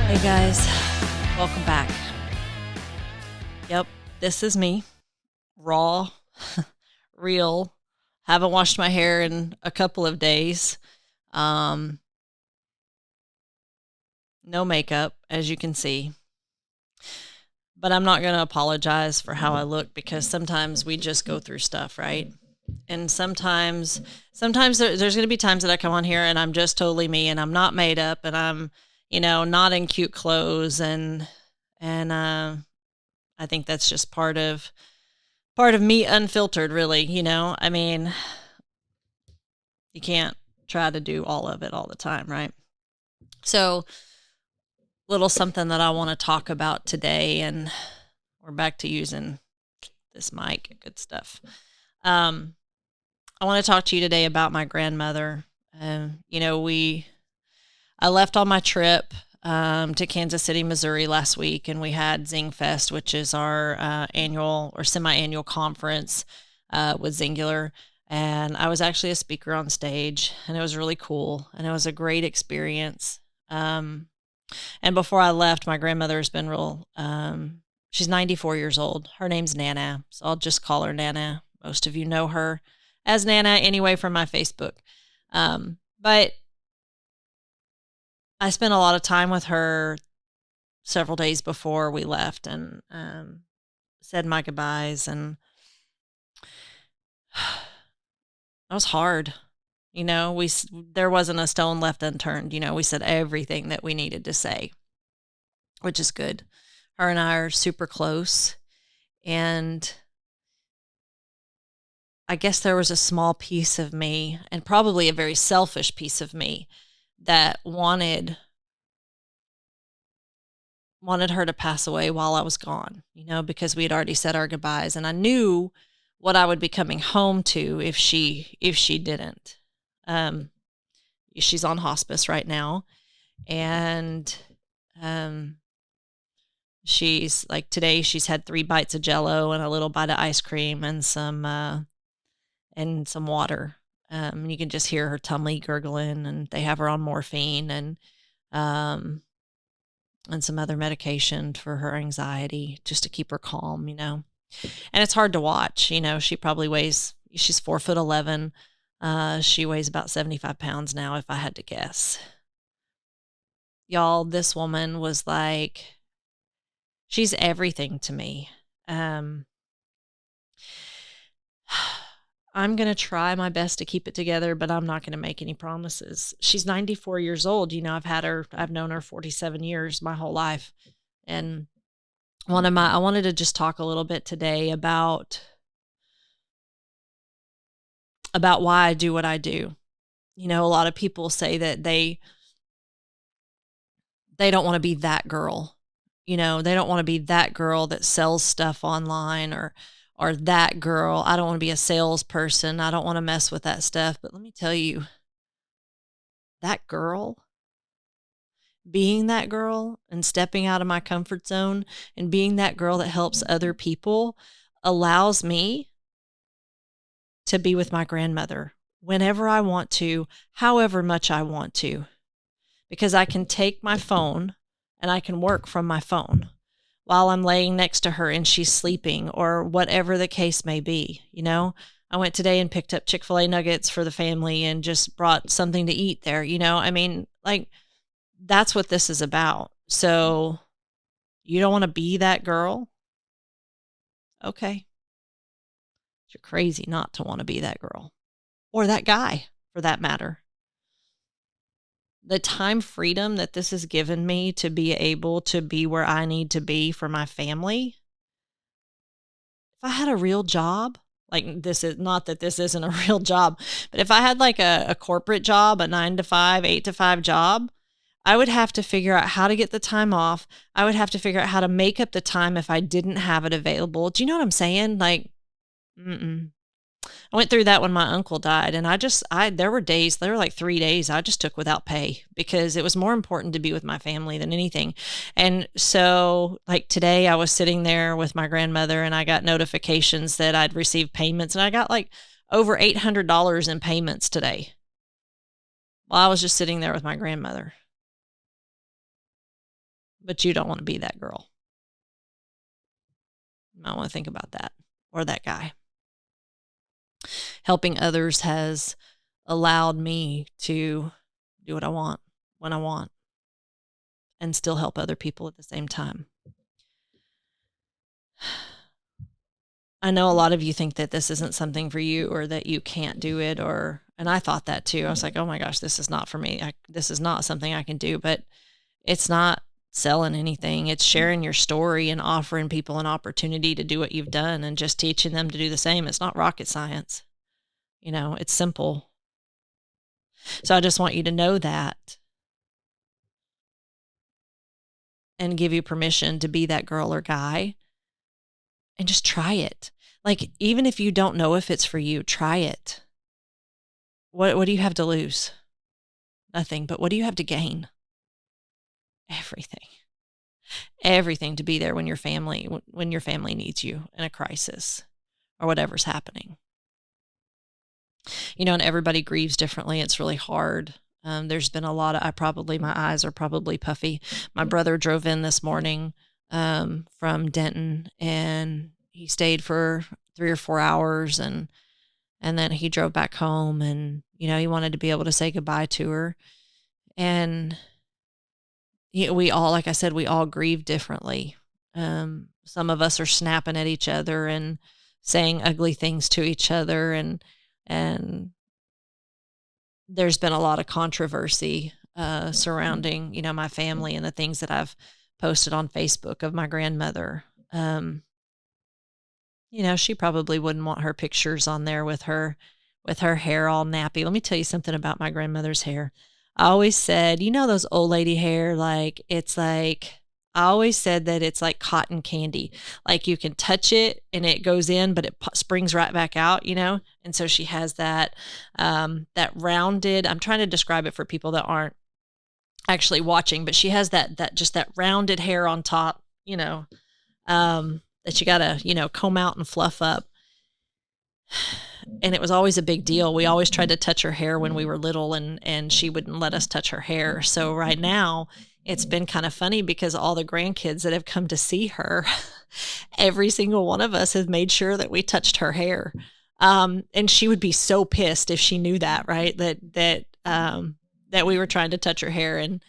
Hey guys, welcome back. Yep, this is me, raw, real. Haven't washed my hair in a couple of days. Um, no makeup, as you can see. But I'm not going to apologize for how I look because sometimes we just go through stuff, right? And sometimes there's going to be times that I come on here and I'm just totally me and I'm not made up and I'm, not in cute clothes and I think that's just part of me unfiltered, really. I mean, you can't try to do all of it all the time, right? So, little something that I want to talk about today, and we're back to using this mic. Good stuff. I want to talk to you today about my grandmother. I left on my trip to Kansas City, Missouri last week, and we had Zing Fest, which is our annual or semi-annual conference with Xyngular. And I was actually a speaker on stage, and it was really cool, and it was a great experience. And before I left, my grandmother has been she's 94 years old. Her name's Nana, so I'll just call her Nana. Most of you know her as Nana anyway from my Facebook. But I spent a lot of time with her several days before we left and said my goodbyes, and that was hard. There wasn't a stone left unturned. We said everything that we needed to say, which is good. Her and I are super close, and I guess there was a small piece of me, and probably a very selfish piece of me, that wanted her to pass away while I was gone, because we had already said our goodbyes, and I knew what I would be coming home to if she didn't. She's on hospice right now, and she's like, today she's had 3 bites of Jello and a little bite of ice cream and some water. You can just hear her tummy gurgling, and they have her on morphine and some other medication for her anxiety just to keep her calm, And it's hard to watch, she's 4'11". She weighs about 75 pounds now, if I had to guess. Y'all, this woman was like, she's everything to me. I'm going to try my best to keep it together, but I'm not going to make any promises. She's 94 years old. I've known her 47 years, my whole life. And I wanted to just talk a little bit today about why I do what I do. A lot of people say that they don't want to be that girl. They don't want to be that girl that sells stuff online or that girl. I don't want to be a salesperson. I don't want to mess with that stuff. But let me tell you, that girl, being that girl and stepping out of my comfort zone and being that girl that helps other people allows me to be with my grandmother whenever I want to, however much I want to, because I can take my phone and I can work from my phone while I'm laying next to her and she's sleeping or whatever the case may be. I went today and picked up Chick-fil-A nuggets for the family and just brought something to eat there. That's what this is about. So you don't want to be that girl? Okay. You're crazy not to want to be that girl or that guy, for that matter. The time freedom that this has given me to be able to be where I need to be for my family. If I had a real job, like, this is not that this isn't a real job, but if I had like a corporate job, a 9 to 5, 8 to 5 job, I would have to figure out how to get the time off. I would have to figure out how to make up the time if I didn't have it available. Do you know what I'm saying? Like, I went through that when my uncle died, and there were like 3 days I just took without pay because it was more important to be with my family than anything. And so, like, today I was sitting there with my grandmother and I got notifications that I'd received payments, and I got like over $800 in payments today while I was just sitting there with my grandmother. but you don't want to be that girl. You might want to think about that, or that guy. Helping others has allowed me to do what I want when I want and still help other people at the same time. I know a lot of you think that this isn't something for you, or that you can't do it, and I thought that too. I was like, oh my gosh, this is not for me. This is not something I can do, but it's not selling anything. It's sharing your story and offering people an opportunity to do what you've done and just teaching them to do the same. It's not rocket science. It's simple. So I just want you to know that and give you permission to be that girl or guy and just try it. Like, even if you don't know if it's for you, try it. What do you have to lose? Nothing. But what do you have to gain? Everything. Everything to be there when your family needs you in a crisis or whatever's happening. And everybody grieves differently. It's really hard. There's been a lot of, my eyes are probably puffy. My brother drove in this morning from Denton, and he stayed for 3 or 4 hours, and then he drove back home, and, he wanted to be able to say goodbye to her. And we all, like I said, we all grieve differently. Some of us are snapping at each other and saying ugly things to each other, and there's been a lot of controversy surrounding, my family and the things that I've posted on Facebook of my grandmother. She probably wouldn't want her pictures on there with her hair all nappy. Let me tell you something about my grandmother's hair. I always said, those old lady hair, I always said that it's like cotton candy. Like, you can touch it and it goes in, but it springs right back out, And so she has that rounded, I'm trying to describe it for people that aren't actually watching, but she has that rounded hair on top, that you gotta, comb out and fluff up. And it was always a big deal. We always tried to touch her hair when we were little, and she wouldn't let us touch her hair. So right now it's been kind of funny because all the grandkids that have come to see her, every single one of us has made sure that we touched her hair. And she would be so pissed if she knew that, right? That we were trying to touch her hair. And,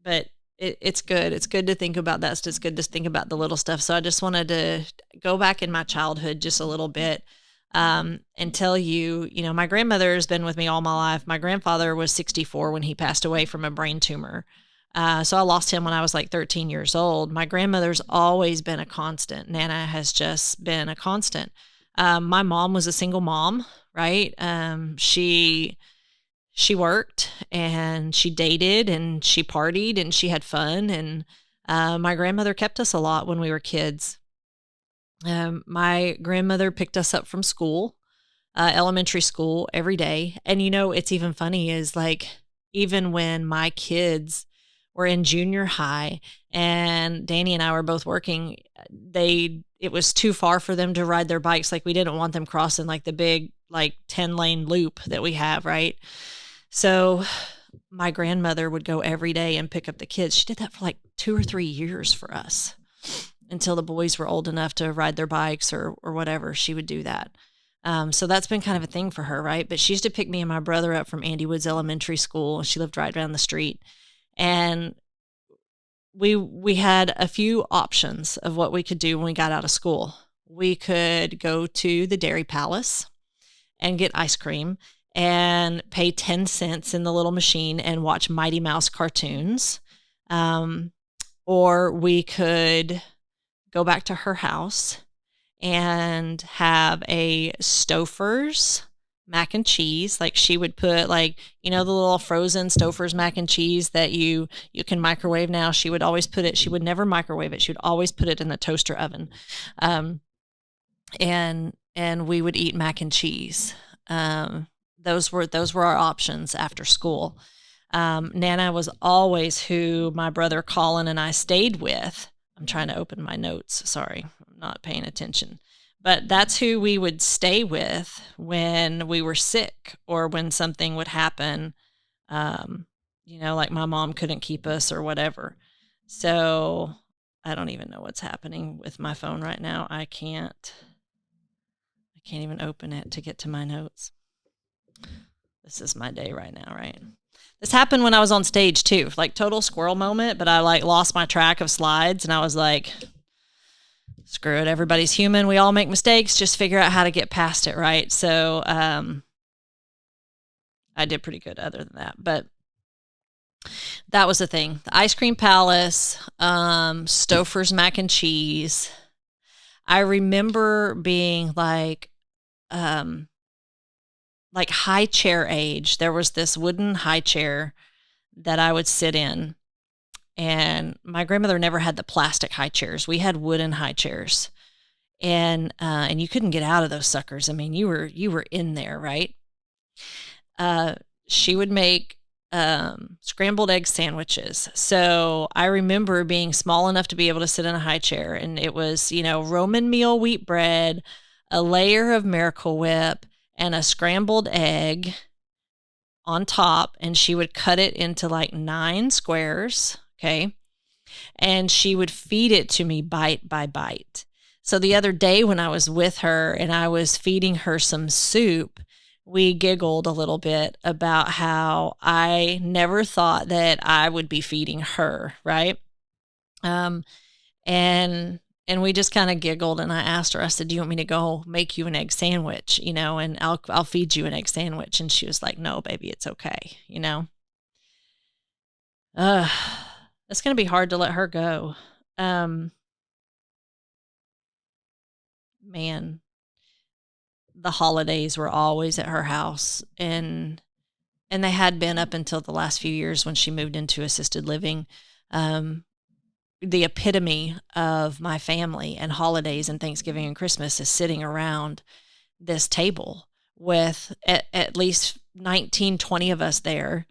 but it's good. It's good to think about that. It's good to think about the little stuff. So I just wanted to go back in my childhood just a little bit, and tell you, my grandmother has been with me all my life. My grandfather was 64 when he passed away from a brain tumor. So I lost him when I was like 13 years old. My grandmother's always been a constant. Nana has just been a constant. My mom was a single mom, right? She worked, and she dated, and she partied, and she had fun. And my grandmother kept us a lot when we were kids. My grandmother picked us up from school, elementary school, every day. And it's even funny is, like, even when my kids were in junior high and Danny and I were both working, it was too far for them to ride their bikes. Like, we didn't want them crossing like the big, 10-lane loop that we have, right? So my grandmother would go every day and pick up the kids. She did that for like 2 or 3 years for us, until the boys were old enough to ride their bikes or whatever. She would do that. So that's been kind of a thing for her, right? But she used to pick me and my brother up from Andy Woods Elementary School. She lived right down the street. And we had a few options of what we could do when we got out of school. We could go to the Dairy Palace and get ice cream and pay 10 cents in the little machine and watch Mighty Mouse cartoons. Or we could go back to her house and have a Stouffer's mac and cheese. Like, she would put, the little frozen Stouffer's mac and cheese that you can microwave now. She would always put it, she would never microwave it. She would always put it in the toaster oven. And we would eat mac and cheese. Those were our options after school. Nana was always who my brother Colin and I stayed with. I'm trying to open my notes. Sorry, I'm not paying attention. But that's who we would stay with when we were sick or when something would happen, like my mom couldn't keep us or whatever. So I don't even know what's happening with my phone right now. I can't even open it to get to my notes. This is my day right now, right? This happened when I was on stage too, like total squirrel moment, but I like lost my track of slides and I was like, screw it, everybody's human. We all make mistakes. Just figure out how to get past it, right? So I did pretty good other than that, but that was the thing. The Ice Cream Palace, Stouffer's mac and cheese. I remember being like high chair age. There was this wooden high chair that I would sit in, and my grandmother never had the plastic high chairs. We had wooden high chairs, and you couldn't get out of those suckers. I mean, you were in there, right? She would make scrambled egg sandwiches. So I remember being small enough to be able to sit in a high chair, and it was, Roman meal wheat bread, a layer of Miracle Whip, and a scrambled egg on top, and she would cut it into like 9 squares, okay? And she would feed it to me bite by bite. So the other day when I was with her and I was feeding her some soup, we giggled a little bit about how I never thought that I would be feeding her, right? And we just kind of giggled, and I asked her, I said, do you want me to go make you an egg sandwich, and I'll feed you an egg sandwich. And she was like, no, baby, it's okay, It's going to be hard to let her go. Man, the holidays were always at her house, and they had been up until the last few years when she moved into assisted living. The epitome of my family and holidays and Thanksgiving and Christmas is sitting around this table with at least 19, 20 of us there,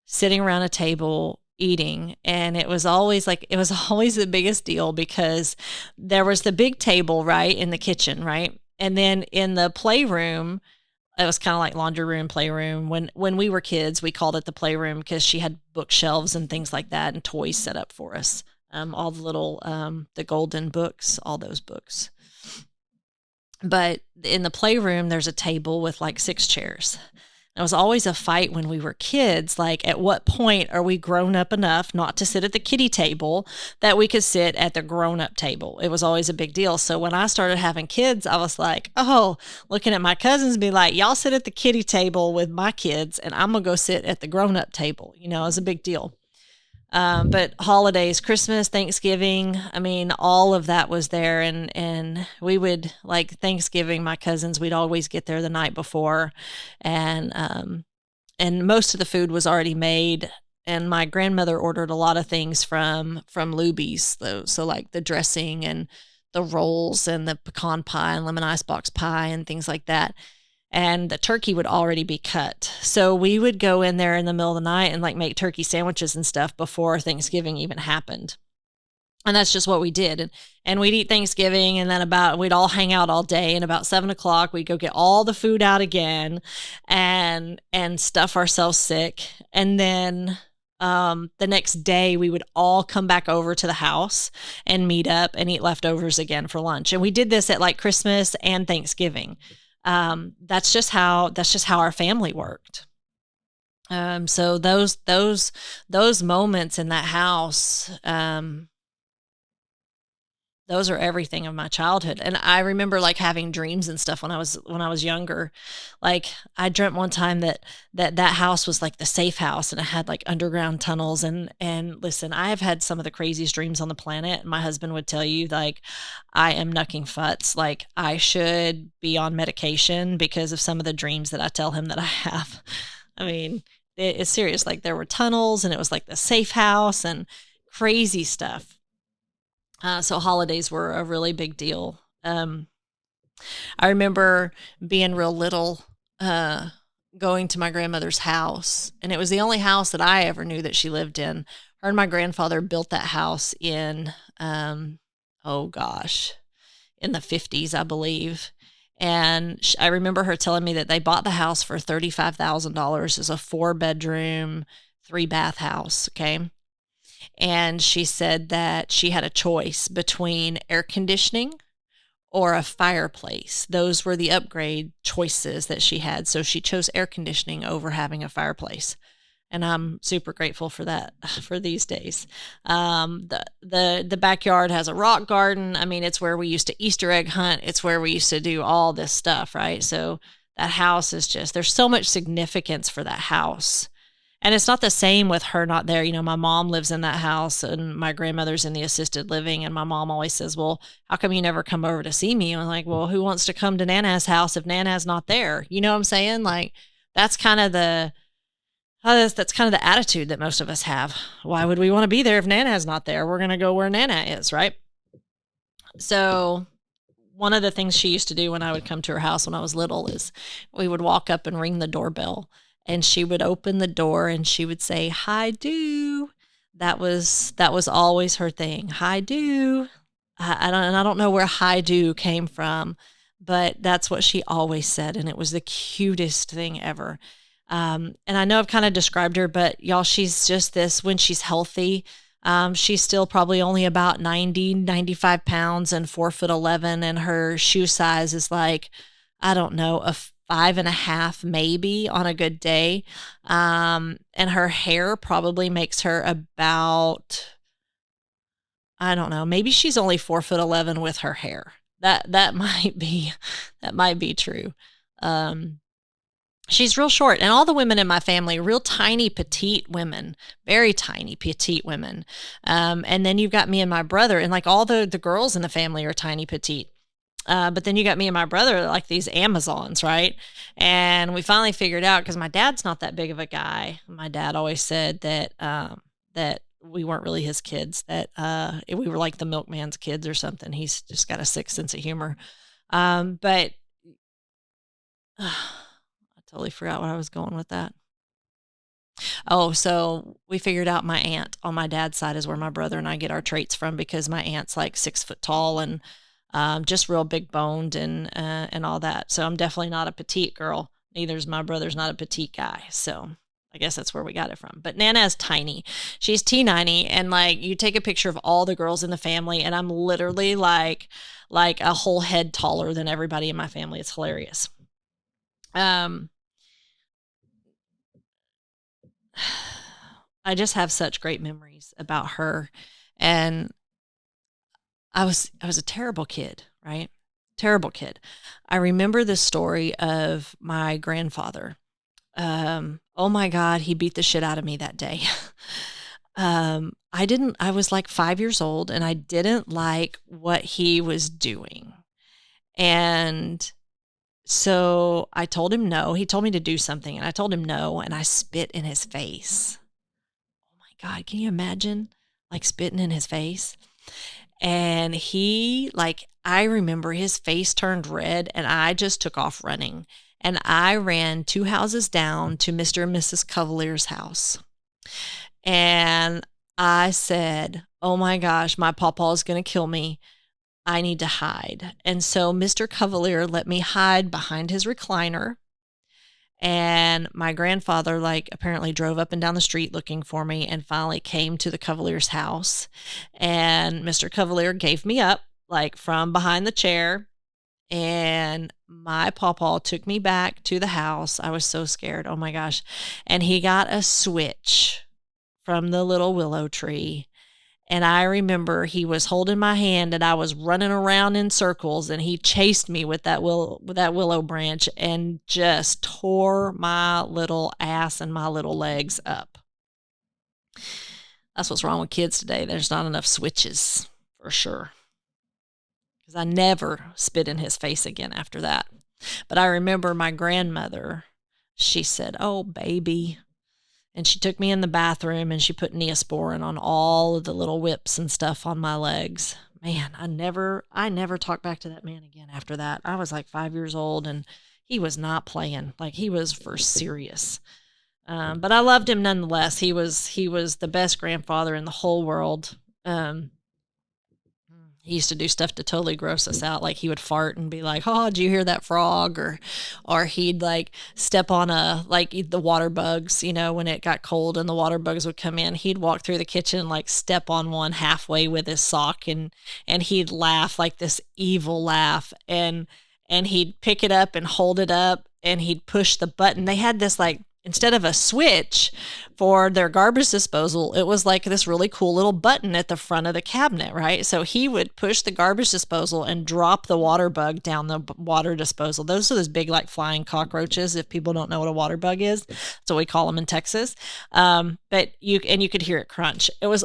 sitting around a table eating. And it was always the biggest deal because there was the big table, right, in the kitchen, right? And then in the playroom, it was kind of like laundry room, playroom. When we were kids, we called it the playroom because she had bookshelves and things like that and toys set up for us. All the little, the golden books, all those books. But in the playroom, there's a table with like 6 chairs. It was always a fight when we were kids, like at what point are we grown up enough not to sit at the kiddie table that we could sit at the grown-up table? It was always a big deal. So when I started having kids, I was like, looking at my cousins, be like, y'all sit at the kiddie table with my kids and I'm gonna go sit at the grown-up table. It was a big deal. But holidays, Christmas, Thanksgiving, I mean, all of that was there. And we would, like Thanksgiving, my cousins, we'd always get there the night before. And most of the food was already made. And my grandmother ordered a lot of things from Luby's, so like the dressing and the rolls and the pecan pie and lemon icebox pie and things like that. And the turkey would already be cut. So we would go in there in the middle of the night and like make turkey sandwiches and stuff before Thanksgiving even happened. And that's just what we did. And we'd eat Thanksgiving, and then we'd all hang out all day. And about 7:00, we'd go get all the food out again and stuff ourselves sick. And then the next day we would all come back over to the house and meet up and eat leftovers again for lunch. And we did this at like Christmas and Thanksgiving. That's just how our family worked. So those moments in that house, those are everything of my childhood. And I remember like having dreams and stuff when I was younger. Like I dreamt one time that house was like the safe house, and it had like underground tunnels. And listen, I have had some of the craziest dreams on the planet. My husband would tell you, like, I am knucking futs. Like I should be on medication because of some of the dreams that I tell him that I have. I mean, it's serious. Like there were tunnels, and it was like the safe house and crazy stuff. So holidays were a really big deal. I remember being real little, going to my grandmother's house, and it was the only house that I ever knew that she lived in. Her and my grandfather built that house in, in the 50s, I believe. And I remember her telling me that they bought the house for $35,000 as a 4-bedroom, 3-bath house. Okay. And she said that she had a choice between air conditioning or a fireplace. Those were the upgrade choices that she had. So she chose air conditioning over having a fireplace. And I'm super grateful for that for these days. The backyard has a rock garden. I mean, it's where we used to Easter egg hunt. It's where we used to do all this stuff, right? So that house is just, there's so much significance for that house. And it's not the same with her not there. You know, my mom lives in that house and my grandmother's in the assisted living. And my mom always says, well, how come you never come over to see me? And I'm like, well, who wants to come to Nana's house if Nana's not there? You know what I'm saying? Like, that's kind of the, that's kind of the attitude that most of us have. Why would we want to be there if Nana's not there? We're going to go where Nana is, right? So one of the things she used to do when I would come to her house when I was little is we would walk up and ring the doorbell, and she would open the door and she would say, "Hi, do." That was always her thing. Hi, do. I don't know where hi, do came from, but that's what she always said, and it was the cutest thing ever. And I know I've kind of described her, but y'all, she's just this when she's healthy. She's still probably only about 90, 95 pounds and 4'11", and her shoe size is like, I don't know, a 5.5 maybe on a good day. And her hair probably makes her about, I don't know, maybe she's only 4'11" with her hair. That might be true. She's real short, and all the women in my family are real tiny, petite women, very tiny, petite women. And then you've got me and my brother, and like all the girls in the family are tiny, petite. But then you got me and my brother, like these Amazons, right? And we finally figured out, because my dad's not that big of a guy. My dad always said that that we weren't really his kids, that we were like the milkman's kids or something. He's just got a sick sense of humor. But I totally forgot where I was going with that. Oh, so we figured out my aunt on my dad's side is where my brother and I get our traits from, because my aunt's like 6 foot tall and just real big boned and all that. So I'm definitely not a petite girl. Neither is my brother's not a petite guy. So I guess that's where we got it from. But Nana's tiny. She's T90, and like you take a picture of all the girls in the family, and I'm literally like a whole head taller than everybody in my family. It's hilarious. I just have such great memories about her. And I was a terrible kid, right? Terrible kid. I remember the story of my grandfather. Oh my God, he beat the shit out of me that day. I was like 5 years old, and I didn't like what he was doing. And so I told him no. He told me to do something, and I told him no, and I spit in his face. Oh my God, can you imagine like spitting in his face? And I remember his face turned red, and I just took off running. And I ran 2 houses down to Mr. and Mrs. Cavalier's house. And I said, oh my gosh, my pawpaw is going to kill me. I need to hide. And so Mr. Cavalier let me hide behind his recliner. And my grandfather apparently drove up and down the street looking for me, and finally came to the Cavalier's house. And Mr. Cavalier gave me up from behind the chair. And my pawpaw took me back to the house. I was so scared. Oh my gosh. And he got a switch from the little willow tree. And I remember he was holding my hand, and I was running around in circles, and he chased me with that willow branch and just tore my little ass and my little legs up. That's what's wrong with kids today. There's not enough switches, for sure. Because I never spit in his face again after that. But I remember my grandmother, she said, "Oh, baby." And she took me in the bathroom, and she put Neosporin on all of the little whips and stuff on my legs. Man, I never talked back to that man again after that. I was like 5 years old, and he was not playing. He was for serious. But I loved him nonetheless. He was the best grandfather in the whole world. He used to do stuff to totally gross us out. Like he would fart and be like, "Oh, did you hear that frog?" Or he'd like step on the water bugs. When it got cold and the water bugs would come in, he'd walk through the kitchen, like step on one halfway with his sock, and he'd laugh like this evil laugh, and he'd pick it up and hold it up, and he'd push the button. They had this like, instead of a switch for their garbage disposal, it was like this really cool little button at the front of the cabinet, right? So he would push the garbage disposal and drop the water bug down the water disposal. Those are those big like flying cockroaches. If people don't know what a water bug is, that's what we call them in Texas. But you could hear it crunch. It was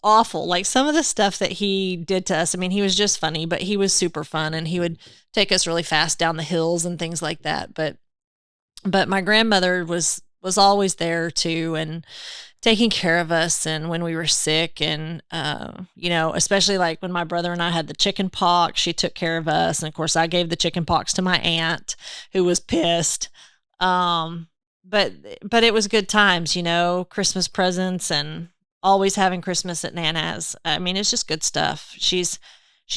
awful. Like some of the stuff that he did to us. I mean, he was just funny, but he was super fun, and he would take us really fast down the hills and things like that. But my grandmother was always there too, and taking care of us, and when we were sick, and especially like when my brother and I had the chicken pox, she took care of us, and of course I gave the chicken pox to my aunt, who was pissed. But it was good times, Christmas presents, and always having Christmas at Nana's. I mean, it's just good stuff. She's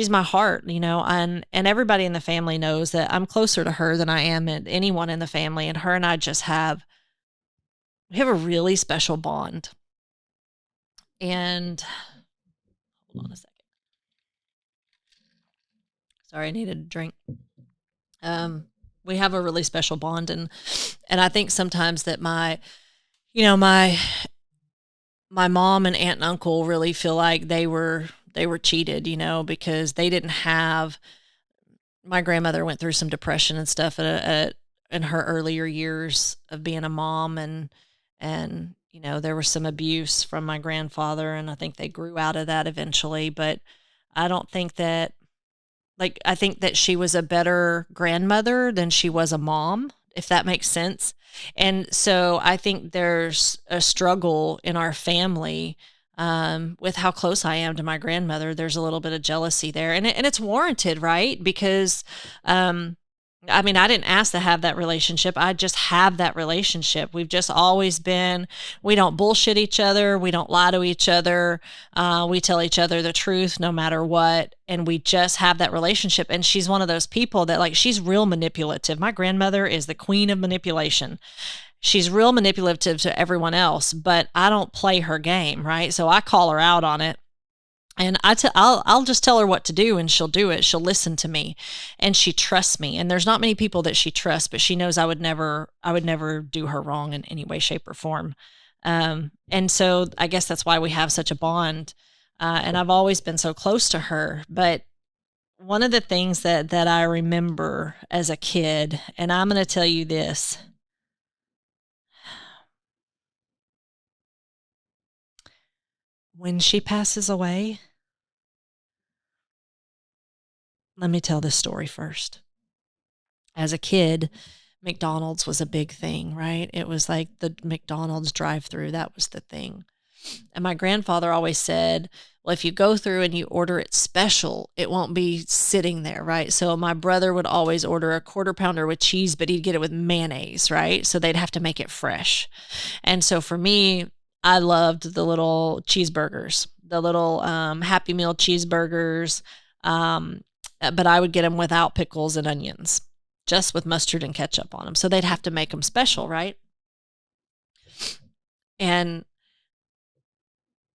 my heart, and everybody in the family knows that I'm closer to her than I am at anyone in the family. And her and I just we have a really special bond. And hold on a second. Sorry, I needed a drink. We have a really special bond, and I think sometimes that my mom and aunt and uncle really feel like they were cheated, because they didn't have. My grandmother went through some depression and stuff in her earlier years of being a mom, and there was some abuse from my grandfather, and I think they grew out of that eventually. But I don't think that, I think that she was a better grandmother than she was a mom, if that makes sense. And so I think there's a struggle in our family with how close I am to my grandmother. There's a little bit of jealousy there, and it's warranted, right? Because, I mean, I didn't ask to have that relationship. I just have that relationship. We've just always been, we don't bullshit each other. We don't lie to each other. We tell each other the truth no matter what. And we just have that relationship. And she's one of those people that she's real manipulative. My grandmother is the queen of manipulation. She's real manipulative to everyone else, but I don't play her game, right? So I call her out on it. And I'll just tell her what to do, and she'll do it. She'll listen to me, and she trusts me. And there's not many people that she trusts, but she knows I would never do her wrong in any way, shape, or form. And so I guess that's why we have such a bond. And I've always been so close to her. But one of the things that I remember as a kid, and I'm going to tell you this. When she passes away, let me tell this story first. As a kid, McDonald's was a big thing, right? It was like the McDonald's drive-through. That was the thing. And my grandfather always said, well, if you go through and you order it special, it won't be sitting there, right? So my brother would always order a quarter pounder with cheese, but he'd get it with mayonnaise, right? So they'd have to make it fresh. And so for me, I loved the little cheeseburgers, the little Happy Meal cheeseburgers, but I would get them without pickles and onions, just with mustard and ketchup on them. So they'd have to make them special, right? And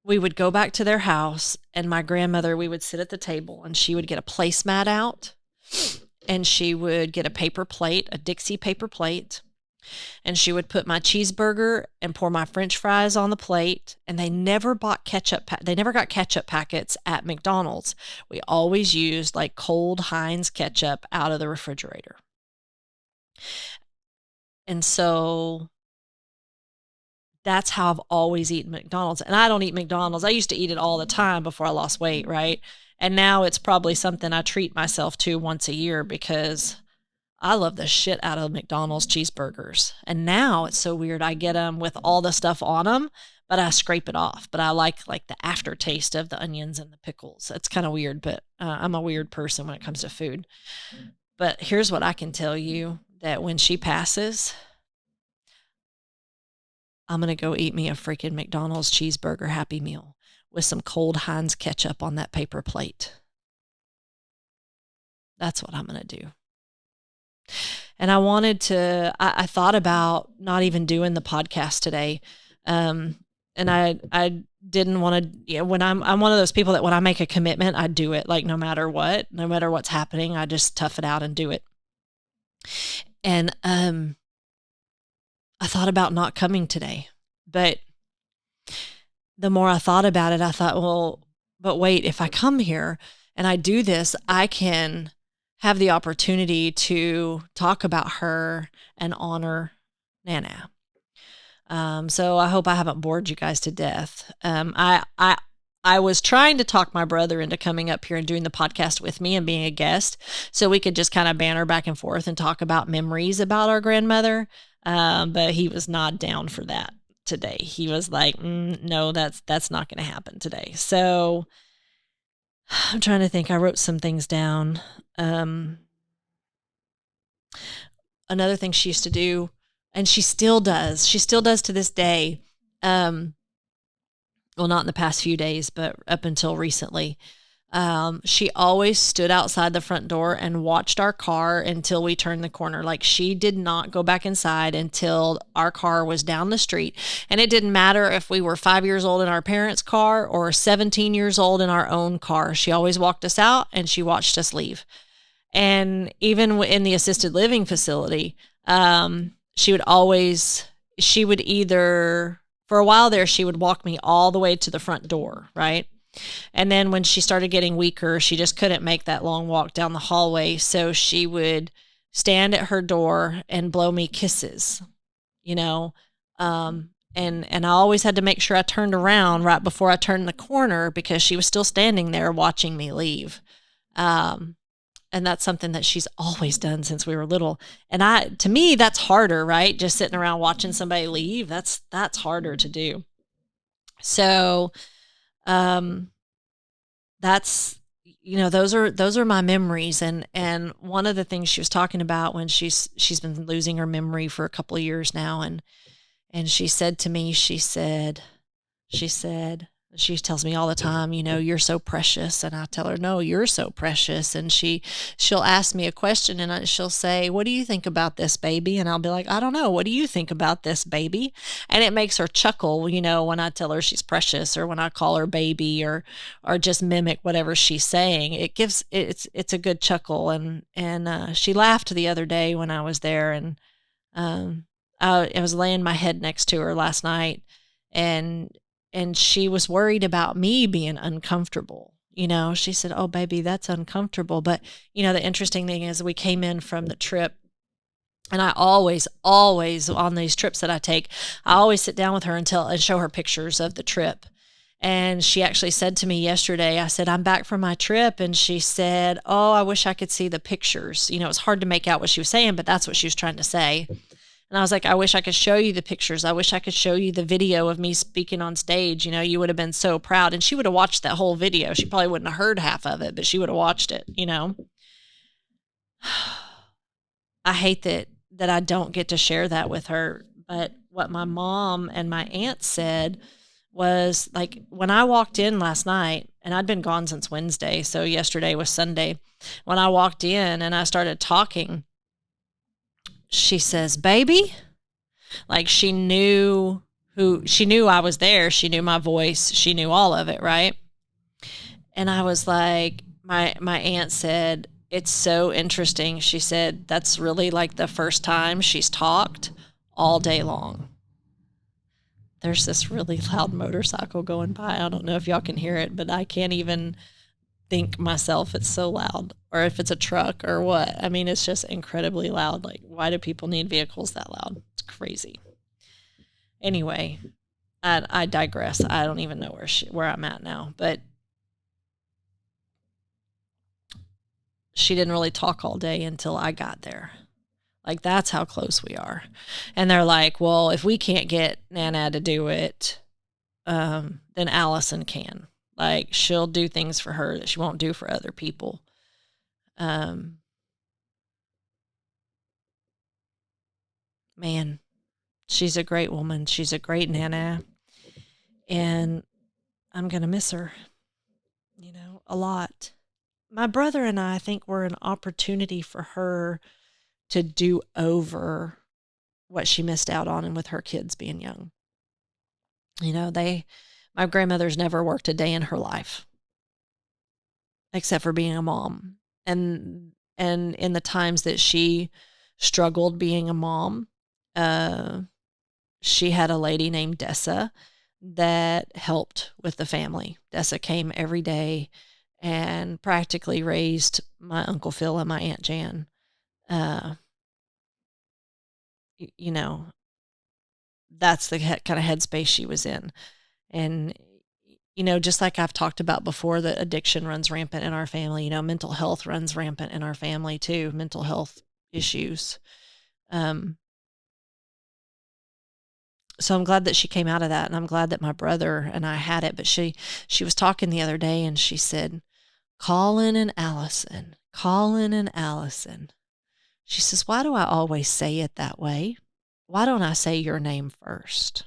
we would go back to their house, and my grandmother, we would sit at the table, and she would get a placemat out, and she would get a paper plate, a Dixie paper plate, and she would put my cheeseburger and pour my French fries on the plate. And they never bought ketchup. They never got ketchup packets at McDonald's. We always used like cold Heinz ketchup out of the refrigerator. And so that's how I've always eaten McDonald's. And I don't eat McDonald's. I used to eat it all the time before I lost weight, right? And now it's probably something I treat myself to once a year, because I love the shit out of McDonald's cheeseburgers. And now it's so weird. I get them with all the stuff on them, but I scrape it off. But I like the aftertaste of the onions and the pickles. It's kind of weird, but I'm a weird person when it comes to food. But here's what I can tell you, that when she passes, I'm going to go eat me a freaking McDonald's cheeseburger Happy Meal with some cold Heinz ketchup on that paper plate. That's what I'm going to do. And I thought about not even doing the podcast today. And I didn't want to, when I'm one of those people that when I make a commitment, I do it, like no matter what's happening, I just tough it out and do it. And, I thought about not coming today, but the more I thought about it, I thought, well, but wait, if I come here and I do this, I can have the opportunity to talk about her and honor Nana. So I hope I haven't bored you guys to death. I was trying to talk my brother into coming up here and doing the podcast with me and being a guest so we could just kind of banter back and forth and talk about memories about our grandmother. But he was not down for that today. He was like, no, that's not going to happen today. So I'm trying to think. I wrote some things down. Another thing she used to do, and she still does to this day. Well, not in the past few days, but up until recently. She always stood outside the front door and watched our car until we turned the corner. Like, she did not go back inside until our car was down the street. And it didn't matter if we were 5 years old in our parents' car or 17 years old in our own car. She always walked us out and she watched us leave. And even in the assisted living facility, she would either, for a while there, she would walk me all the way to the front door, right? And then when she started getting weaker, she just couldn't make that long walk down the hallway. So she would stand at her door and blow me kisses, you know? And I always had to make sure I turned around right before I turned the corner because she was still standing there watching me leave. And that's something that she's always done since we were little. And to me, that's harder, right? Just sitting around watching somebody leave. That's harder to do. So, that's, those are my memories. And one of the things she was talking about when she's been losing her memory for a couple of years now. And she said to me, she tells me all the time, you're so precious. And I tell her, no, you're so precious. And she'll ask me a question and she'll say, what do you think about this, baby? And I'll be like, I don't know. What do you think about this, baby? And it makes her chuckle, when I tell her she's precious or when I call her baby or just mimic whatever she's saying. It's a good chuckle. And she laughed the other day when I was there, and I was laying my head next to her last night, and she was worried about me being uncomfortable. She said, oh, baby, that's uncomfortable. But, the interesting thing is we came in from the trip, and I always on these trips that I take, I always sit down with her and show her pictures of the trip. And she actually said to me yesterday, I said, I'm back from my trip. And she said, oh, I wish I could see the pictures. It was hard to make out what she was saying, but that's what she was trying to say. And I was like, I wish I could show you the pictures. I wish I could show you the video of me speaking on stage. You would have been so proud. And she would have watched that whole video. She probably wouldn't have heard half of it, but she would have watched it, I hate that I don't get to share that with her. But what my mom and my aunt said was, like, when I walked in last night, and I'd been gone since Wednesday, so yesterday was Sunday. When I walked in and I started talking, she says, baby, like she knew I was there. She knew my voice. She knew all of it. Right. And I was like, my aunt said, it's so interesting. She said, that's really like the first time she's talked all day long. There's this really loud motorcycle going by. I don't know if y'all can hear it, but I can't even think myself, it's so loud, or if it's a truck or what. I mean, it's just incredibly loud. Like, why do people need vehicles that loud? It's crazy. Anyway, I digress. I don't even know where I'm at now, but she didn't really talk all day until I got there. Like, that's how close we are. And they're like, well, if we can't get Nana to do it, then Allison can. Like, she'll do things for her that she won't do for other people. Man, she's a great woman. She's a great Nana. And I'm going to miss her, a lot. my brother and I think were an opportunity for her to do over what she missed out on and with her kids being young. My grandmother's never worked a day in her life except for being a mom. And in the times that she struggled being a mom, she had a lady named Dessa that helped with the family. Dessa came every day and practically raised my Uncle Phil and my Aunt Jan. You know, that's the kind of headspace she was in. And, just like I've talked about before, that addiction runs rampant in our family. Mental health runs rampant in our family too, mental health issues. So I'm glad that she came out of that, and I'm glad that my brother and I had it. But she was talking the other day, and she said, Colin and Allison. She says, why do I always say it that way? Why don't I say your name first?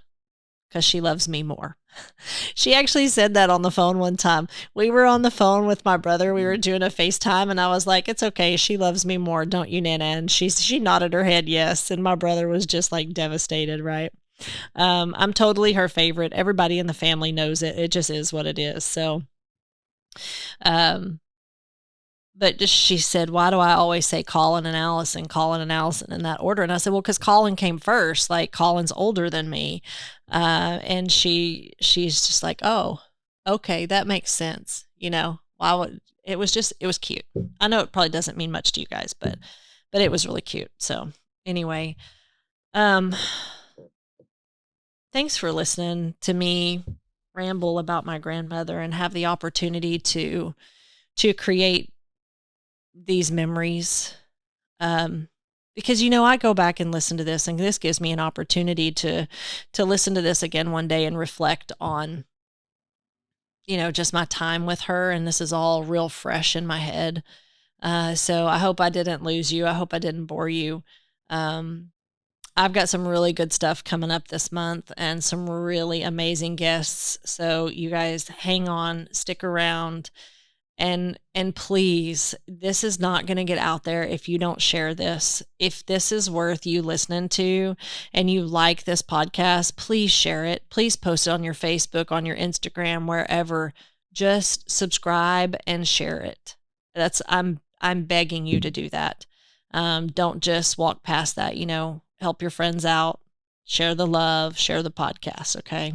Because she loves me more. She actually said that on the phone one time. We were on the phone with my brother. We were doing a FaceTime, and I was like, it's okay. She loves me more. Don't you, Nana? And she nodded her head yes. And my brother was just like devastated, right? I'm totally her favorite. Everybody in the family knows it. It just is what it is. So, but she said, why do I always say Colin and Allison in that order? And I said, well, because Colin came first. Like, Colin's older than me. And she's just like, oh, okay, that makes sense. It was cute. I know it probably doesn't mean much to you guys, but it was really cute. So anyway, thanks for listening to me ramble about my grandmother and have the opportunity to create these memories. Because, I go back and listen to this, and this gives me an opportunity to listen to this again one day and reflect on, just my time with her. And this is all real fresh in my head. So I hope I didn't lose you. I hope I didn't bore you. I've got some really good stuff coming up this month and some really amazing guests. So you guys hang on, stick around. And please, this is not going to get out there if you don't share this. If this is worth you listening to and you like this podcast, please share it. Please post it on your Facebook, on your Instagram, wherever. Just subscribe and share it. I'm begging you to do that. Don't just walk past that, help your friends out, share the love, share the podcast. Okay.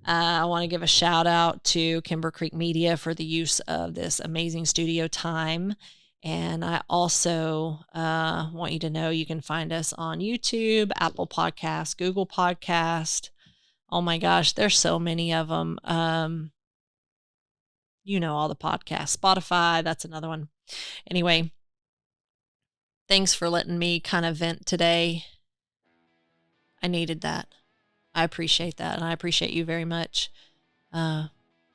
I want to give a shout out to Kimber Creek Media for the use of this amazing studio time. And I also want you to know you can find us on YouTube, Apple Podcasts, Google Podcast. Oh my gosh, there's so many of them. All the podcasts. Spotify, that's another one. Anyway, thanks for letting me kind of vent today. I needed that. I appreciate that, and I appreciate you very much. I'm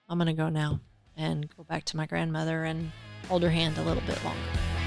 going to go now and go back to my grandmother and hold her hand a little bit longer.